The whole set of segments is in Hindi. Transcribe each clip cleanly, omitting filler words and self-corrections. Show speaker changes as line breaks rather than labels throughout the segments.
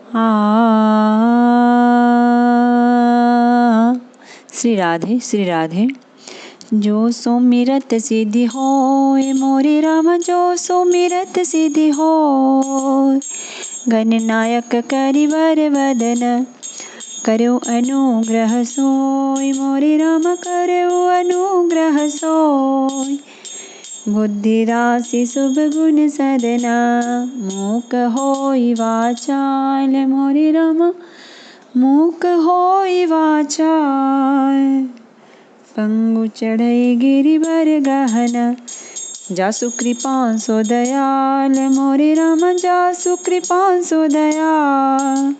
आ श्री राधे श्री राधे। जो सुमिरत सिद्धि होय मोरे राम, जो सुमिरत सिद्धि होय। गणनायक करिवर वदन, करो अनुग्रह सोय मोरे राम, करो अनुग्रह सोय। बुद्धि राशि शुभ गुण सदना, मूक होई वाचाल मोरे राम, मूक होई वाचाल। पंगु चढ़ई गिरिवर गहना, जासु कृपा सो दयाल मोरे राम, जासु कृपा सो दयाल।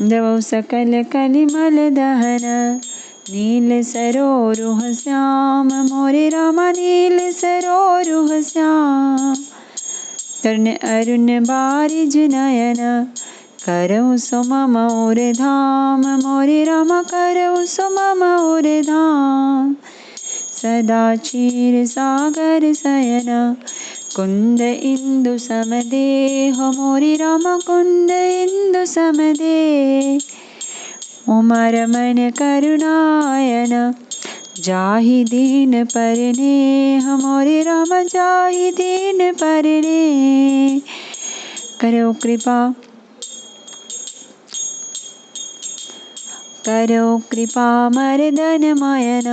जबौ सकल कलिमल दहन, नील सरोरुह श्याम मोरे राम, नील सरोरुह श्याम। तरण अरुण बारिज नयन, करऊ सो मम और धाम मोरे राम, करऊ सो मम और धाम। सदा क्षीर सागर शयन, कुंद इंदु समदेह मोरे राम, कुंद इंदु समदेह। उमर मन करुणायन, जाहि दीन परनेह मोरे राम, जाहि दीन परनेह। करो कृपा, करो कृपा मर्दन मयन,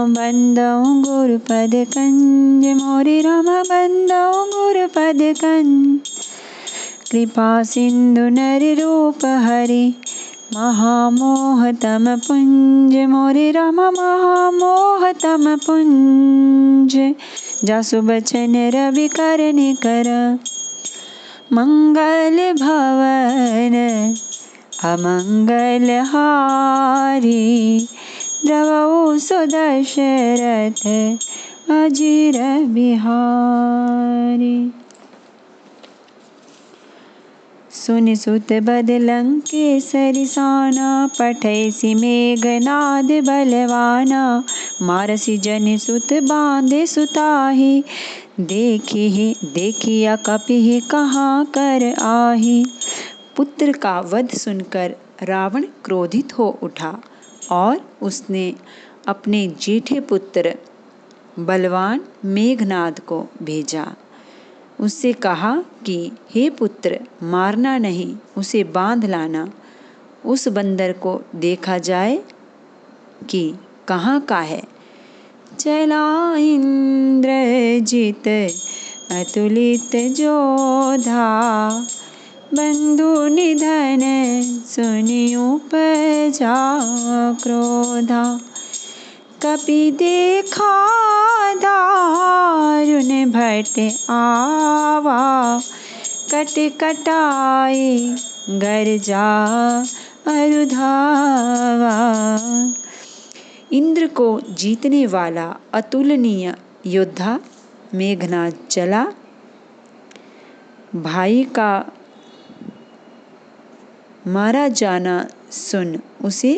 बंदौ गुरुपद कंज मोरे राम, बंदौ गुरुपद कंज। कृपा सिंधु नर रूप हरि, महामोह तम पुंज मोरे राम, महामोह तम पुंज। जासु बचन रवि कर निकर, मंगल भवन अमंगल हारी। द्रवौ सो दशरथ अजिर बिहारी। सुनि सुत बद लंकेसरि साना, पठैसि मेघनाद बलवाना। मारसि जनि सुत बांधे सुताहि, देखिहि देखिया कपिहि कहाँ कर आहि। पुत्र का वध सुनकर रावण क्रोधित हो उठा और उसने अपने जेठे पुत्र बलवान मेघनाद को भेजा। उससे कहा कि हे पुत्र, मारना नहीं, उसे बांध लाना। उस बंदर को देखा जाए कि कहाँ का है। चला इंद्रजित अतुलित जोधा, बंधु निधन सुनि उपजा क्रोधा। कपि देखा दारुण भट आवा, कट कटाई गर्जा अरुधावा। इंद्र को जीतने वाला अतुलनीय योद्धा मेघनाद चला। भाई का मारा जाना सुन उसे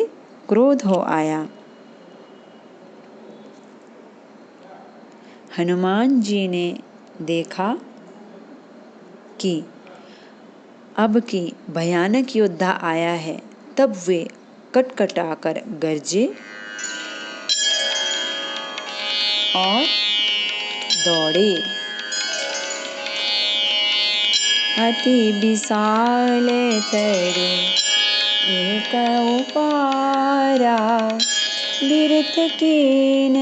क्रोध हो आया। हनुमान जी ने देखा कि अब की भयानक योद्धा आया है, तब वे कटकटाकर गरजे और दौड़े। अति विशाल तरु एक उपारा, बिरथ कीन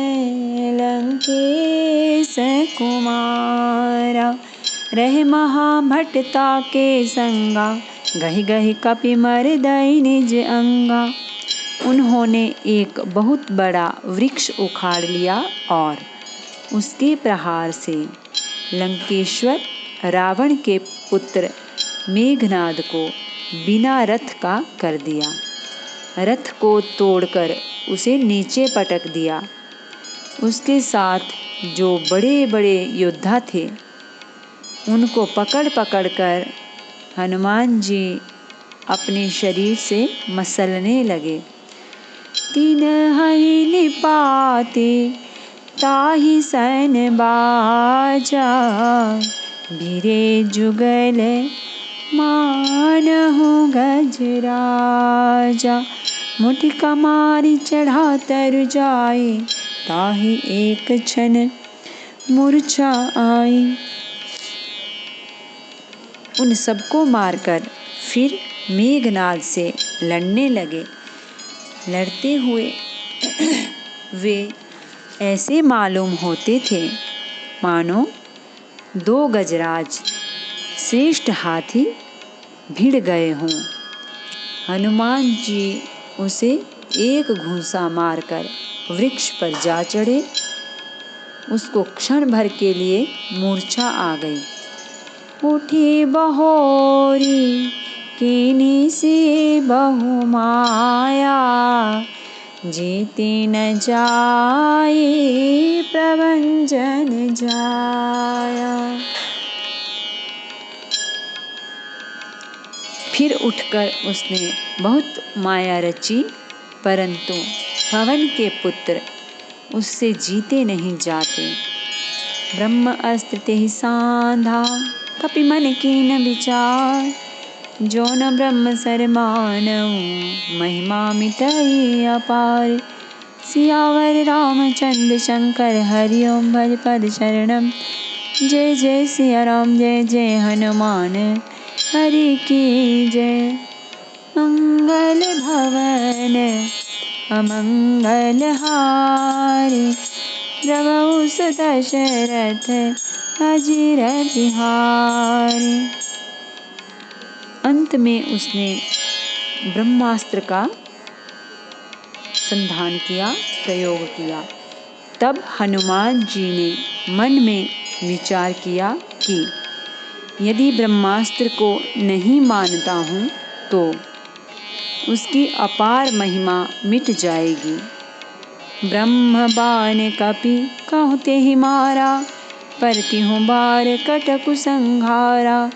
लंकेश कुमारा। रहे महाभटता के संगा, गहि गहि कपि मर्दई निज अंगा। उन्होंने एक बहुत बड़ा वृक्ष उखाड़ लिया और उसके प्रहार से लंकेश्वर रावण के पुत्र मेघनाद को बिना रथ का कर दिया। रथ को तोड़कर उसे नीचे पटक दिया। उसके साथ जो बड़े बड़े योद्धा थे उनको पकड़ पकड़ कर हनुमान जी अपने शरीर से मसलने लगे। तिनहि निपाते ताहि सन बाजा, भिरे जुगल मानहु गराजा। माझे राजा, मुटिका मारी चढ़ा तर जाए, ताहि एक क्षण मूर्छा आई। उन सबको मारकर फिर मेघनाद से लड़ने लगे। लड़ते हुए वे ऐसे मालूम होते थे मानो 2 गजराज श्रेष्ठ हाथी भिड़ गए हों। हनुमान जी उसे एक घूंसा मारकर वृक्ष पर जा चढ़े। उसको क्षण भर के लिए मूर्छा आ गई। उठी बहोरी कीनी सी बहु माया, जीते न जाए प्रभंजन जाया। फिर उठकर उसने बहुत माया रची, परंतु पवन के पुत्र उससे जीते नहीं जाते। ब्रह्म अस्त्र तेहि सांधा, कपि मन कीन विचार, जो न ब्रह्म सर मानऊ, महिमा मिटई अपार। सियावर रामचंद्र शंकर, हरि ओम भज पद शरणम। जय जय सिया राम, जय जय हनुमान, हरि की जय। मंगल भवन अमंगल हारी, प्रभु सुत दशरथ अजीर बिहारी। अंत में उसने ब्रह्मास्त्र का संधान किया, प्रयोग किया। तब हनुमान जी ने मन में विचार किया कि यदि ब्रह्मास्त्र को नहीं मानता हूँ तो उसकी अपार महिमा मिट जाएगी। ब्रह्म बाण कपि कहते ही मारा, परतिहु बार कटकु संघारा।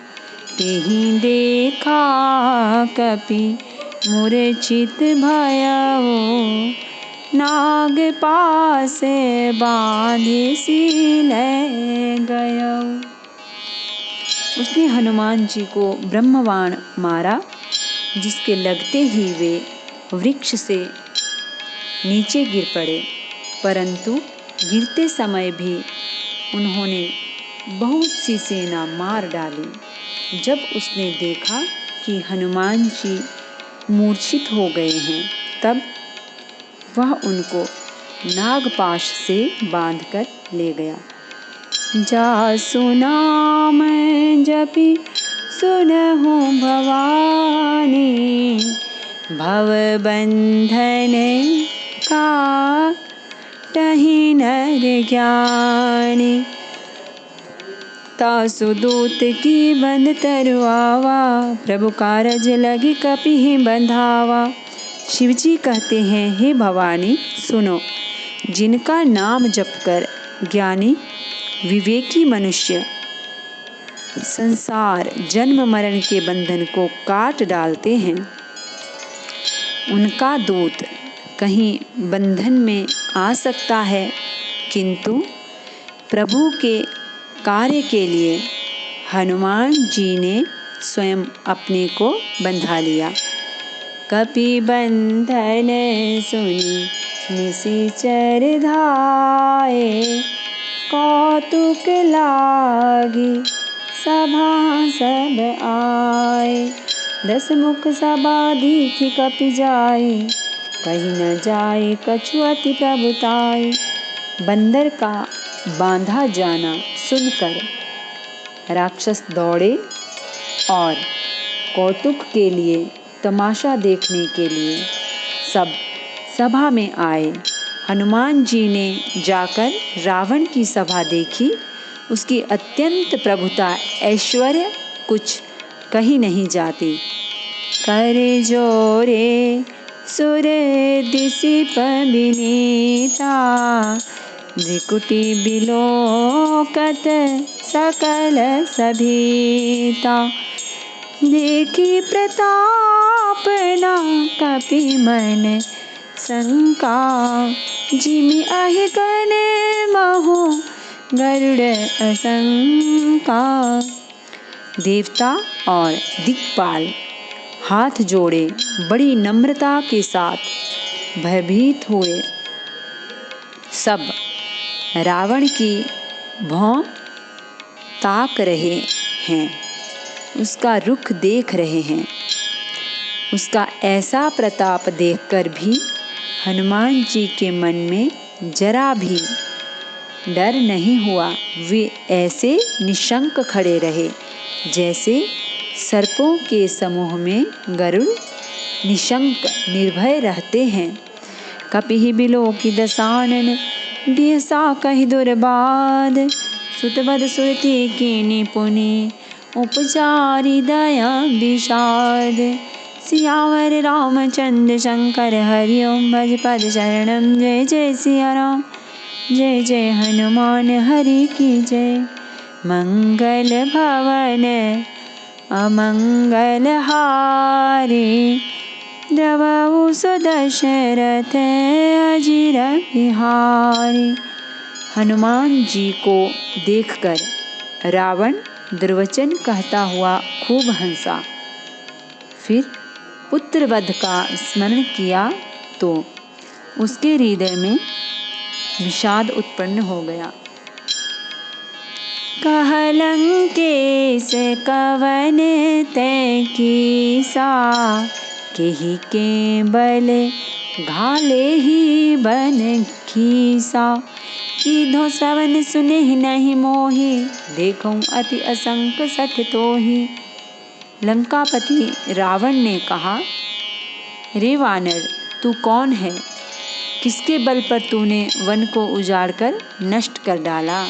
तेहि देखा कपि मूर्छित भयउ, नाग पास बाँधि सिलय गयउ। उसने हनुमान जी को ब्रह्मबाण मारा, जिसके लगते ही वे वृक्ष से नीचे गिर पड़े, परंतु गिरते समय भी उन्होंने बहुत सी सेना मार डाली। जब उसने देखा कि हनुमान जी मूर्छित हो गए हैं, तब वह उनको नागपाश से बांधकर ले गया। जासु नाम जपि सुनहु भवानी, भव बंधन काटहि नर ज्ञानी। तासु दूत की बंध तरुआवा, प्रभु कारज लगी कपिहि बंधावा। शिव जी कहते हैं, हे भवानी सुनो, जिनका नाम जपकर ज्ञानी विवेकी मनुष्य संसार जन्म मरण के बंधन को काट डालते हैं, उनका दूत कहीं बंधन में आ सकता है, किंतु प्रभु के कार्य के लिए हनुमान जी ने स्वयं अपने को बंधा लिया। कपि बंधन सुनी निशिचर धाये, कौतुक लागी सभा सब आए। 10 मुख सभा दीखि कपि जाए, कहीं न जाए कछु अति प्रभुताई। बंदर का बांधा जाना सुनकर राक्षस दौड़े और कौतुक के लिए, तमाशा देखने के लिए सब सभा में आए। हनुमान जी ने जाकर रावण की सभा देखी। उसकी अत्यंत प्रभुता, ऐश्वर्य कुछ कही नहीं जाती। कर जोरे सुर दिसिप विनीता, भ्रिकुटि बिलोकत सकल सभीता। देखी प्रताप ना कपि मन शंका, जिमि अहि गण महु गरुड़ असंका। देवता और दिक्पाल हाथ जोड़े बड़ी नम्रता के साथ भयभीत हुए सब रावण की भौं ताक रहे हैं, उसका रुख देख रहे हैं। उसका ऐसा प्रताप देखकर भी हनुमान जी के मन में जरा भी डर नहीं हुआ। वे ऐसे निशंक खड़े रहे जैसे सर्पों के समूह में गरुड़ निशंक निर्भय रहते हैं। कपिहि बिलोकि दसानन बिहसा कहि दुर्बाद, सुतबद सुरति कीनि पुनि उपचारि दया विषाद। सियावर रामचंद्र शंकर हरि ओम भज पद शरणम। जय जय सिया राम जय जय हनुमान हरि की जय। मंगल भवन अमंगल हारी, द्रवहु सुदशरथ अजिर बिहारी। हनुमान जी को देखकर रावण दुर्वचन कहता हुआ खूब हंसा। फिर पुत्रवध का स्मरण किया तो उसके हृदय में विषाद उत्पन्न हो गया। कह लंकेश कवन तै कीसा, केहि के बल घाले ही बन खीसा। कीधो श्रवण सुनेहि नहीं मोहि, देखऊं अति असंक सठ तोहि। लंकापति रावण ने कहा, रे वानर, तू कौन है? किसके बल पर तूने वन को उजाड़कर नष्ट कर डाला?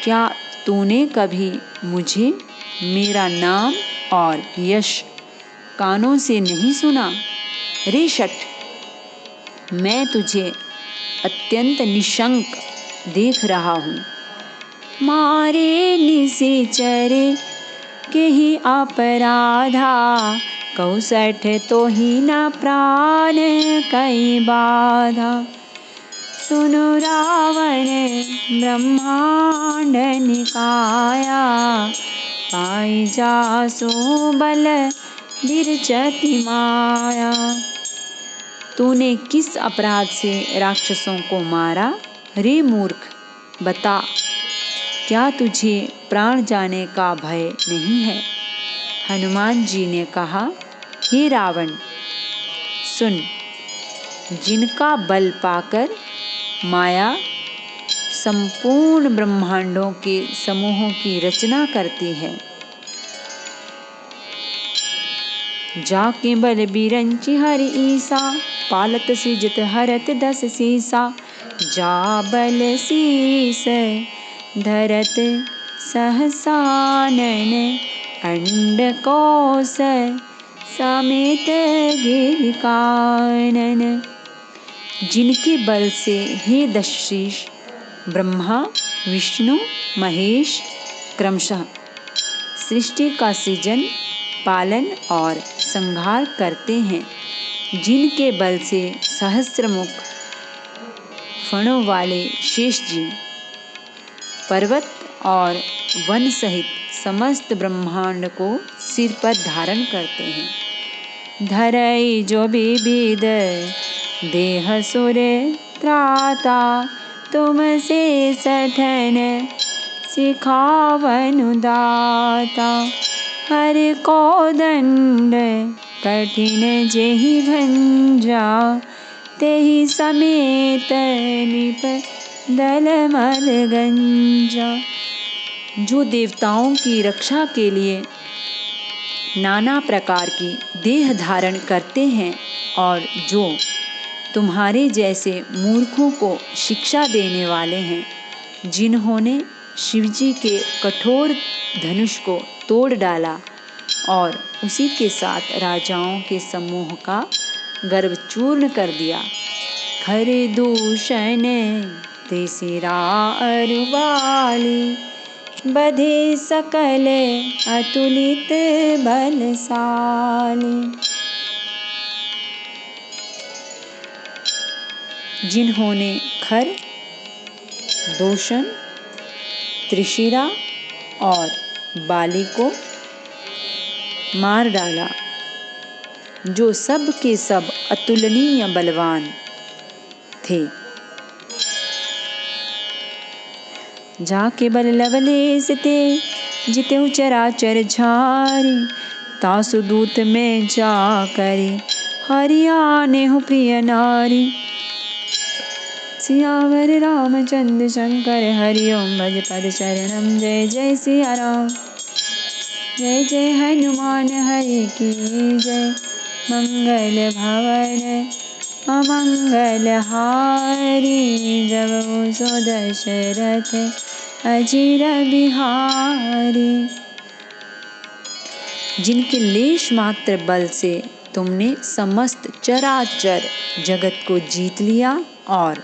क्या तूने कभी मुझे, मेरा नाम और यश कानों से नहीं सुना? रे शठ, मैं तुझे अत्यंत निशंक देख रहा हूँ। मारे निशिचर केहि अपराधा, कहु सठ तोहि न प्राण कई बाधा। सुनु रावण ब्रह्मांड निकाया, पाई जासु बल विरचति माया। तूने किस अपराध से राक्षसों को मारा? रे मूर्ख, बता, क्या तुझे प्राण जाने का भय नहीं है? हनुमान जी ने कहा, हे रावण, सुन, जिनका बल पाकर माया संपूर्ण ब्रह्मांडों के समूहों की रचना करती है, जाके बल बिरंचि हरि ईसा, पालत सृजत हरत दस सीसा। जा बल शीस धरत सहसानन, अंडकोश समेत गिरि कानन। जिनके बल से हे दशशीष ब्रह्मा विष्णु महेश क्रमशः सृष्टि का सृजन पालन और संहार करते हैं, जिनके बल से सहस्त्रमुख फणों वाले शेष जी पर्वत और वन सहित समस्त ब्रह्मांड को सिर पर धारण करते हैं। धरई जो विविध देह सुर त्राता, तुम से सठन सिखावनु दाता। हर को दंड कठिन जेहि भंजा, तेहि समेत निप दल मल गंजा। जो देवताओं की रक्षा के लिए नाना प्रकार की देह धारण करते हैं और जो तुम्हारे जैसे मूर्खों को शिक्षा देने वाले हैं, जिन्होंने शिवजी के कठोर धनुष को तोड़ डाला और उसी के साथ राजाओं के समूह का गर्व चूर्ण कर दिया। खरे दूषण ते सिरा अरुवाली, बधे सकल अतुलित बलशाली। जिन्होंने खर, दूषण, त्रिशिरा और बाली को मार डाला जो सब के सब अतुलनीय बलवान थे। जाके बल लवलेस ते जितेहु चराचर झारी, तासु दूत में जा करे हरियाने हो प्रिय नारी। सियावर रामचंद्र शंकर हरि ओम भज पद चरणम। जय जय सिया राम, जय जय हनुमान हरि की जय। मंगल भवन अमंगल हारी, जब सो दशरथ अजीर बिहारी। जिनके लेश मात्र बल से तुमने समस्त चराचर जगत को जीत लिया और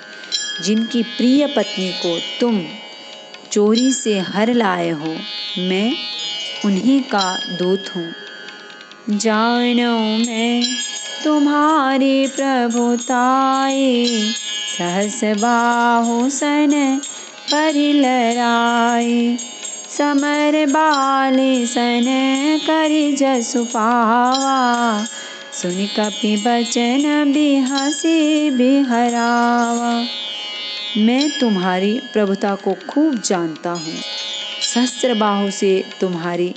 जिनकी प्रिय पत्नी को तुम चोरी से हर लाए हो, मैं उन्हीं का दूत हूँ। जानो मैं तुम्हारी प्रभुताए, सहस बाहु सन परिलराए। समर बाले सन करि जसु पावा, सुनि कपि बचन बिहसी बिहरावा। मैं तुम्हारी प्रभुता को खूब जानता हूँ। सहस्त्र बाहु से तुम्हारी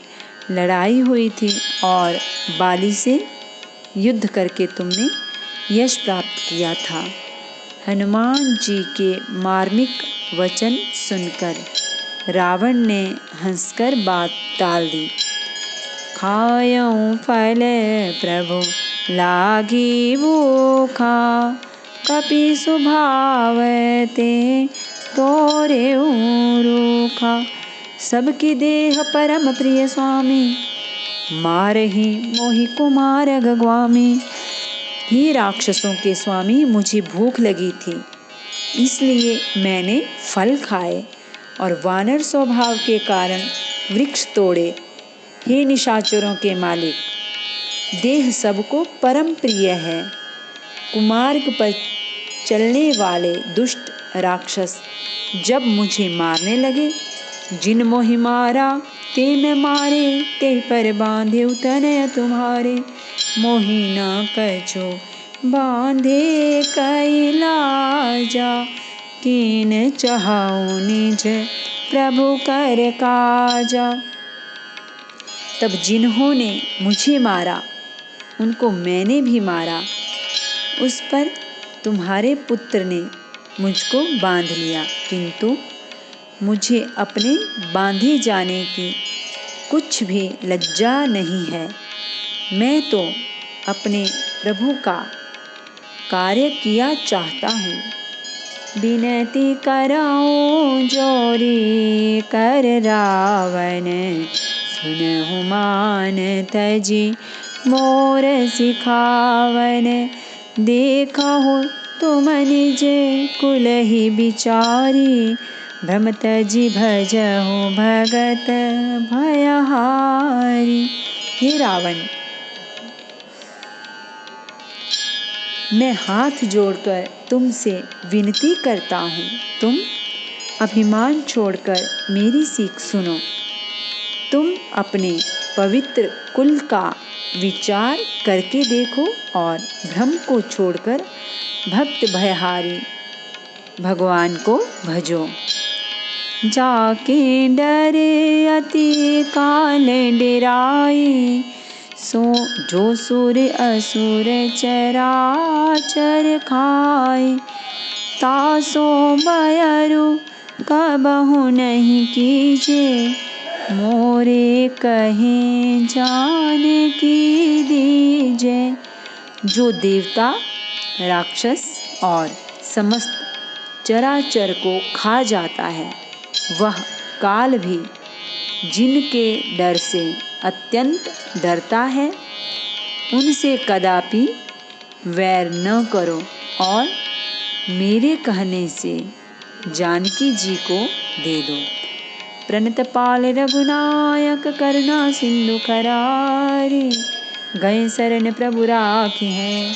लड़ाई हुई थी और बाली से युद्ध करके तुमने यश प्राप्त किया था। हनुमान जी के मार्मिक वचन सुनकर रावण ने हंसकर बात टाल दी। खायऊं फल प्रभु लागी भूखा, कपि स्वभाव ते तोरे रूखा। सबकी देह परम प्रिय स्वामी, मारहि मोहि कुमार गगवामी। ही राक्षसों के स्वामी, मुझे भूख लगी थी, इसलिए मैंने फल खाए और वानर स्वभाव के कारण वृक्ष तोड़े। हे निशाचरों के मालिक, देह सबको परम प्रिय है। कुमार्ग पर चलने वाले दुष्ट राक्षस जब मुझे मारने लगे, जिन मोहि मारा ते मैं मारे, ते पर बांधे तनय तुम्हारे। मोहि न कछो बांधे कैलाजा, कीन चाहऊं निज प्रभु कर काजा। तब जिन्होंने मुझे मारा उनको मैंने भी मारा, उस पर तुम्हारे पुत्र ने मुझको बांध लिया, किंतु मुझे अपने बांधे जाने की कुछ भी लज्जा नहीं है। मैं तो अपने प्रभु का कार्य किया चाहता हूँ। विनती कराऊं जोरी कर रावण, सुनहु मान तजी मोर सिखावन। देखहु तुम निज कुल ही बिचारी, भ्रम तजी भजहु भगत भयहारी। हे रावण, मैं हाथ जोड़कर तुमसे विनती करता हूँ, तुम अभिमान छोड़कर मेरी सीख सुनो। तुम अपने पवित्र कुल का विचार करके देखो और भ्रम को छोड़कर भक्त भयहारी भगवान को भजो। जाके डरे अति काल डेराई, सो जो सुर असुर चराचर खाए। तासो बयरु कबहु नहीं कीजे, मोरे कहे जान की दीजे। जो देवता राक्षस और समस्त चराचर को खा जाता है, वह काल भी जिनके डर से अत्यंत डरता है, उनसे कदापि वैर न करो और मेरे कहने से जानकी जी को दे दो। प्रणतपाल रघुनायक करुणा सिंधु खरारी, गए शरण प्रभु राखे हैं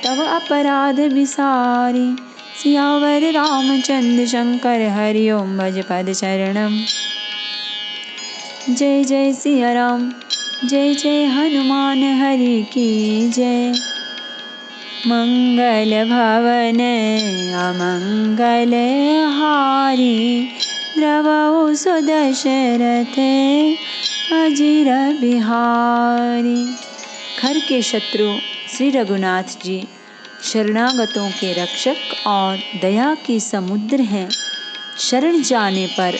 तब अपराध विसारी। सियावर रामचंद्र शंकर हरि ओम भज पद चरणम। जय जय सिया राम, जय जय हनुमान हरि की जय। मंगल भवन अमंगल हारी, द्रवहु सुदशरथ अजिर बिहारी। खर के शत्रु श्री रघुनाथ जी शरणागतों के रक्षक और दया के समुद्र हैं। शरण जाने पर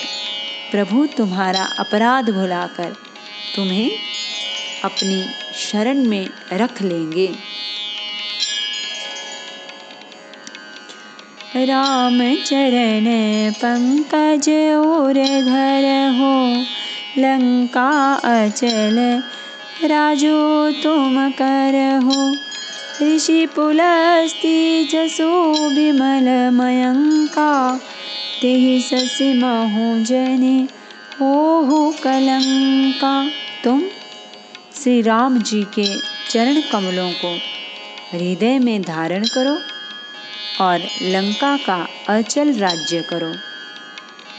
प्रभु तुम्हारा अपराध भुलाकर तुम्हें अपनी शरण में रख लेंगे। राम चरण पंकज और धर हो, लंका अचल राजो तुम कर हो। ऋषि पुलस्त्य जसो विमल मयंका, तेहि ससि महु जनि होहु कलंका। तुम श्री राम जी के चरण कमलों को हृदय में धारण करो और लंका का अचल राज्य करो।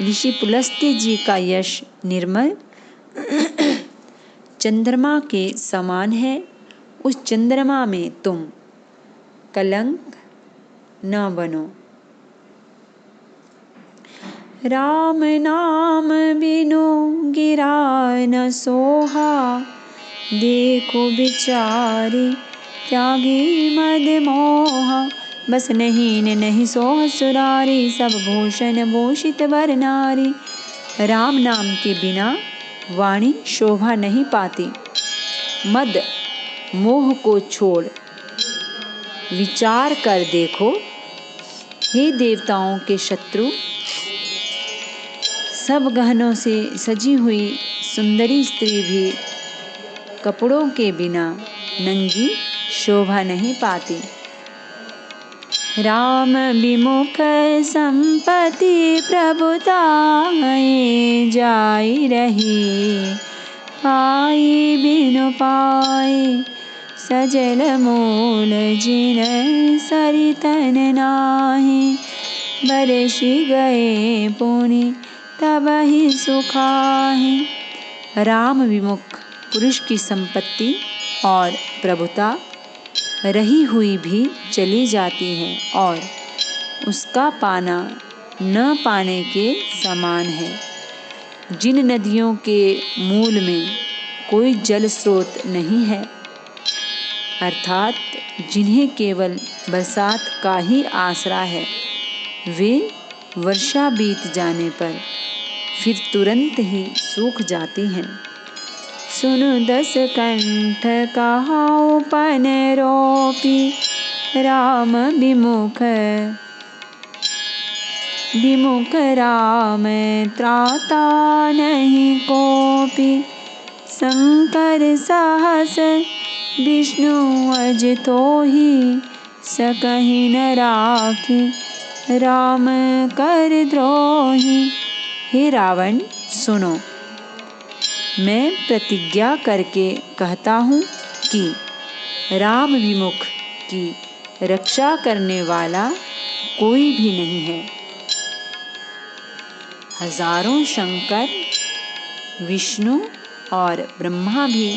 ऋषि पुलस्त्य जी का यश निर्मल चंद्रमा के समान है। उस चंद्रमा में तुम कलंक न बनो। राम नाम बिनु गिरा न सोहा, देखो बिचारी त्यागी मद मोहा। बस नहीं नहीं सोह सुरारी, सब भूषण भूषित वर नारी। राम नाम के बिना वाणी शोभा नहीं पाती। मद मोह को छोड़ विचार कर देखो। हे देवताओं के शत्रु, सब गहनों से सजी हुई सुंदरी स्त्री भी कपड़ों के बिना नंगी शोभा नहीं पाती। राम विमुख संपत्ति प्रभुता जाई रही, पाई बिनु पाई सजल मूल जिन सरितन नाही। बरसि गए पुनि तब ही सुखाहि। राम विमुख पुरुष की संपत्ति और प्रभुता रही हुई भी चली जाती है और उसका पाना न पाने के समान है। जिन नदियों के मूल में कोई जल स्रोत नहीं है, अर्थात जिन्हें केवल बरसात का ही आसरा है, वे वर्षा बीत जाने पर फिर तुरंत ही सूख जाती हैं। सुनु दस कंठ कहाऊं पन रोपी, राम विमुख विमुख राम त्राता नहीं कोपी। शंकर सहस विष्णु अज तोहि, सकहि न राखी राम कर द्रोही। हे रावण सुनो, मैं प्रतिज्ञा करके कहता हूँ कि राम विमुख की रक्षा करने वाला कोई भी नहीं है। हजारों शंकर, विष्णु और ब्रह्मा भी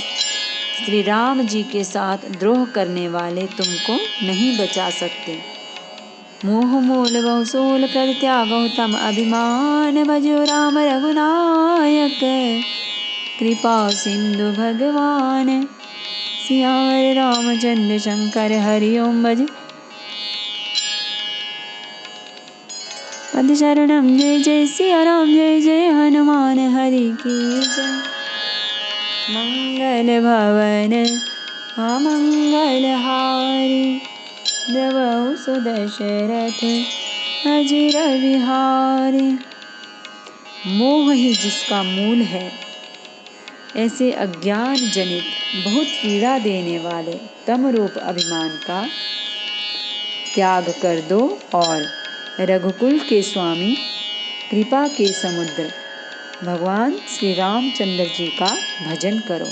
श्री राम जी के साथ द्रोह करने वाले तुमको नहीं बचा सकते। मोह मूल बहुसूल कर त्यागो तम अभिमान, भजो राम रघुनायक कृपा सिंधु भगवान। सियावर रामचंद्र शंकर हरि ओम भज। पद शरणम जय जय सिया राम, जय जय हनुमान हरि की जय। मंगल भवन अमंगल हारी, द्रवहु सुदशरथ अजिर बिहारी। मोह ही जिसका मूल है, ऐसे अज्ञान जनित बहुत पीड़ा देने वाले तम रूप अभिमान का त्याग कर दो और रघुकुल के स्वामी, कृपा के समुद्र भगवान श्री रामचंद्र जी का भजन करो।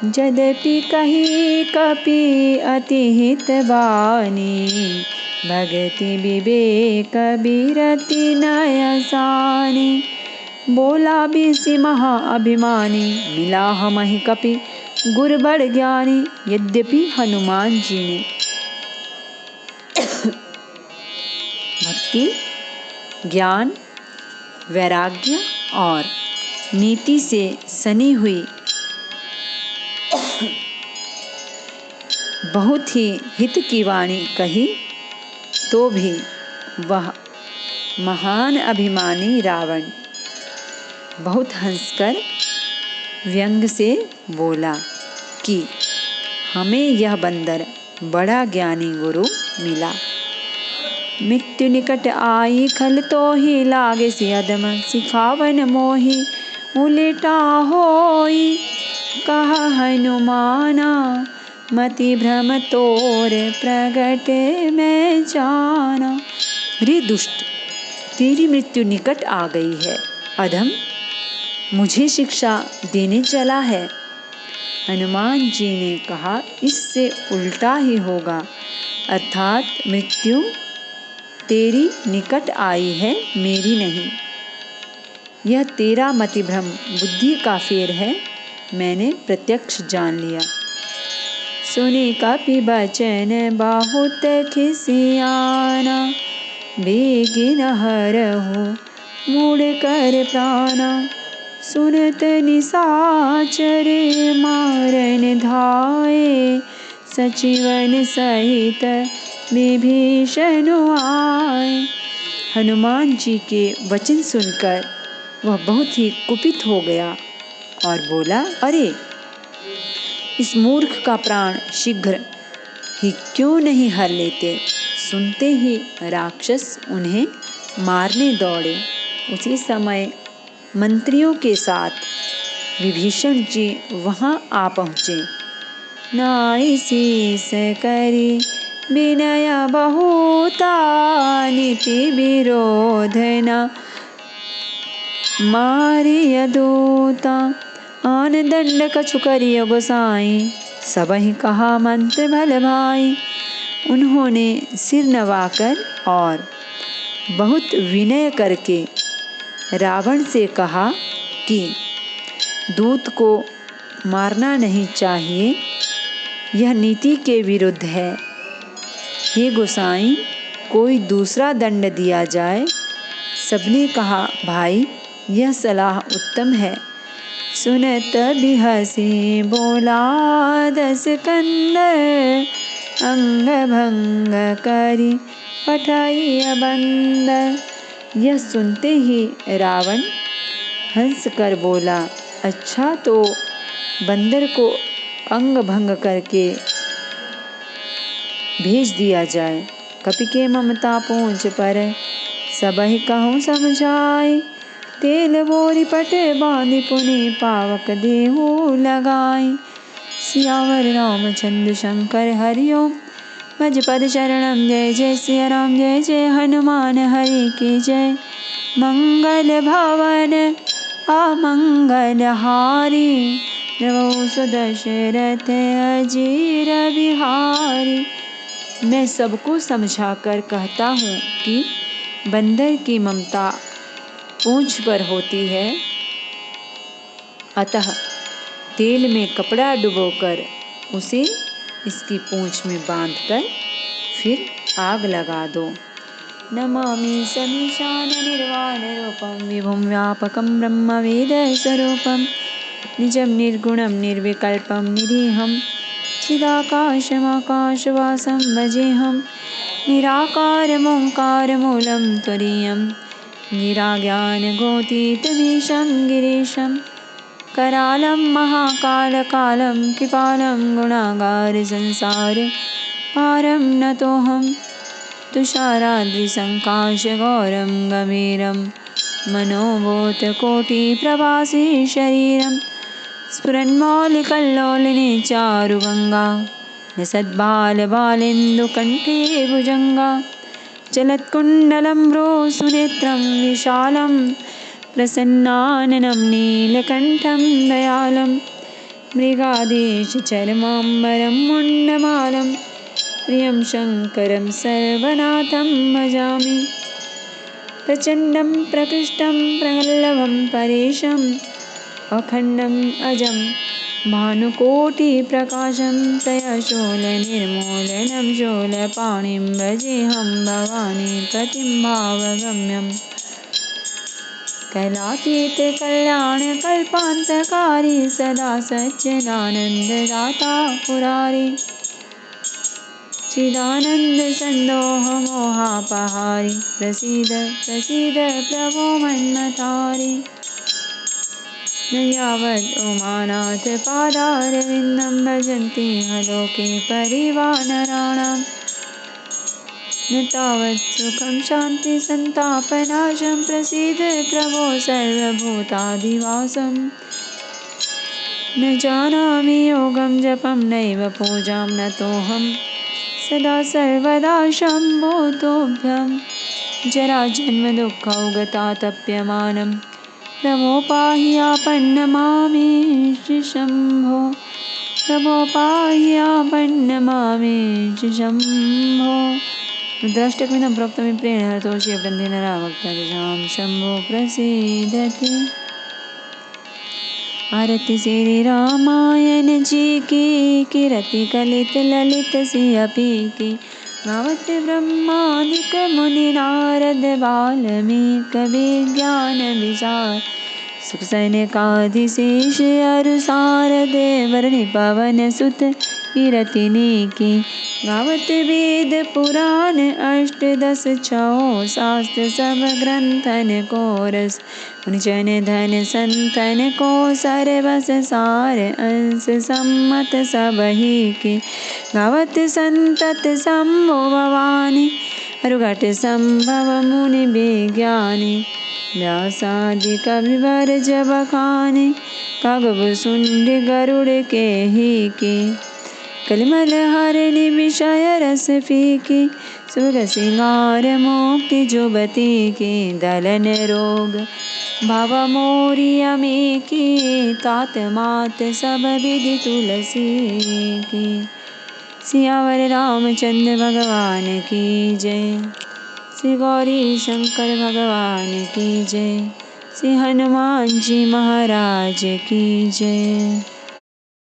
यद्यपि कही कपि अति हित बानी, भगति विवेक बिरति नयसानी। बोला बीसी महा अभिमानी, मिला हमहि कपि गुर बड़ ज्ञानी। यद्यपि हनुमान जी ने भक्ति, ज्ञान, वैराग्य और नीति से सनी हुई बहुत ही हित की वाणी कही, तो भी वह महान अभिमानी रावण बहुत हंसकर व्यंग से बोला कि हमें यह बंदर बड़ा ज्ञानी गुरु मिला। मृत्यु निकट आई खल तो ही लागे सियदम, सिखावन मोहि उलेटा होई। कहा हनुमाना मति भ्रम तोर, प्रगट मैं जाना। रे दुष्ट, तेरी मृत्यु निकट आ गई है, अधम मुझे शिक्षा देने चला है। हनुमान जी ने कहा, इससे उल्टा ही होगा, अर्थात मृत्यु तेरी निकट आई है, मेरी नहीं। यह तेरा मतिभ्रम बुद्धि का फेर है, मैंने प्रत्यक्ष जान लिया। सुनी कपि बचन बहुत खिसियाना, बेगिन हरहु मूढ़ कर प्राणा। सुनत निशाचर मारन धाये, सचिवन सहित विभीषण आए। हनुमान जी के वचन सुनकर वह बहुत ही कुपित हो गया और बोला, अरे इस मूर्ख का प्राण शीघ्र ही क्यों नहीं हर लेते। सुनते ही राक्षस उन्हें मारने दौड़े। उसी समय मंत्रियों के साथ विभीषण जी वहां आ पहुँचे। नाई शीस करी विनय बहुता, नीति विरोध न मारिय दूता। आन दंड कछु करिय गोसाई, सबहि कहा मंत्र भल भाई। उन्होंने सिर नवाकर और बहुत विनय करके रावण से कहा कि दूत को मारना नहीं चाहिए, यह नीति के विरुद्ध है। हे गोसाई, कोई दूसरा दंड दिया जाए। सबने कहा, भाई यह सलाह उत्तम है। सुनत बिहसी बोला दस कंदर, अंग भंग करी पठाई बंदर। यह सुनते ही रावण हंस कर बोला, अच्छा तो बंदर को अंग भंग करके भेज दिया जाए। कपि के ममता पूंछ पर, सबहि कहूँ समझाए। तेल बोरी पट बांधि पुनि, पावक देहु लगाई। सियावर रामचंद्र शंकर हरिओम, भज पद चरणम जय जय सिया राम, जय जय हनुमान हरि की जय। मंगल भवन अमंगल हारी, प्रभु सुदशरथ अजीर बिहारी। मैं सबको समझाकर कहता हूँ कि बंदर की ममता पूंछ पर होती है, अतः तेल में कपड़ा डुबोकर उसे इसकी पूंछ में बांधकर फिर आग लगा दो। नमामि समीशान निर्वाण रूपम, विभुम व्यापकम ब्रह्म वेद स्वरूपम। निजं निर्गुणं निर्विकल्पं निरीहं, चिदाकाशमाकाशवासं भजेऽहं। निराकारमोङ्कारमूलं त्वरीयं, गिराज्ञानगोतीतमीशं गिरीशं। करालं महाकालकालं कृपालं, गुणागारसंसार पारं नतोऽहं। तुषाराद्रिसङ्काशगौरं गम्भीरं, मनोभूतकोटिप्रवासी शरीरं। स्फुरन्मौलिकल्लोलिनी चारुगङ्गा, लसद्बालबालेन्दुकण्ठे भुजङ्गा। चलत्कुण्डलं भ्रूसुनेत्रं विशालं, प्रसन्नाननं नीलकण्ठं दयालं। मृगाधीशचर्माम्बरं मुण्डमालं, प्रियं शङ्करं सर्वनाथं भजामि। प्रचण्डं प्रकृष्टं प्रगल्भं परेशम् अखण्डम् अजं भानुकोटिप्रकाशं तयशूलनिर्मूलनं शूलपाणिं भजेऽहं भवानीपतिं भावगम्यम् कैलातीतकल्याणकल्पान्तकारी सदा सच्चिदानन्ददाता पुरारी चिदानन्दसन्दोहमोहापहारी प्रसीद प्रसीद प्रभो मन्मथारी न यावत् उमानाथ पादारविन्दं भजन्ति लोके परिवानराणां न तावत् सुखं शान्ति सन्तापनाशं प्रसीद प्रभो सर्वभूतादिवासं न जानामि योगं जपं नैव पूजां नतोऽहं सदा सर्वदा शम्भोतोभ्यं जराजन्मदुःखौगतातप्यमानं प्रभो पाहि आपन्नमामेश शम्भो प्रभो पाहि आपन्नमामेश शम्भो रुद्राष्टकमिदं प्रोक्तं प्रेरणतोषियवृन्देन रामभक्तां शम्भो प्रसीदति। आरती श्री रामायण जी की कीरति कलित ललित सिंहपी की गावत ब्रह्मादिक मुनि नारद वाल्मीकि विज्ञान विचार सुख सनकादिशेष अरु सारद वर्णि पवन सुत कीरतिनी की गावत वेद पुराण अष्टदश छौ शास्त्र सब ग्रंथन को रस मुनिजन धन संतन को सर्वस सार अंश सम्मत सबही की गावत संतत शंभो भवानी अरुघट संभव मुनि विज्ञानी व्यासादि कविवर जब खाने कागब सुंड गरुड़ के ही की कलिमल हरिणि विषय रस फीकी सुर सिंगार मोक्ति जुबती की दलन रोग भव मोरिया में की तात मात सब विधि तुलसी की सियावर रामचंद्र भगवान की जय श्री गौरी शंकर भगवान की जय श्री हनुमान जी महाराज की जय।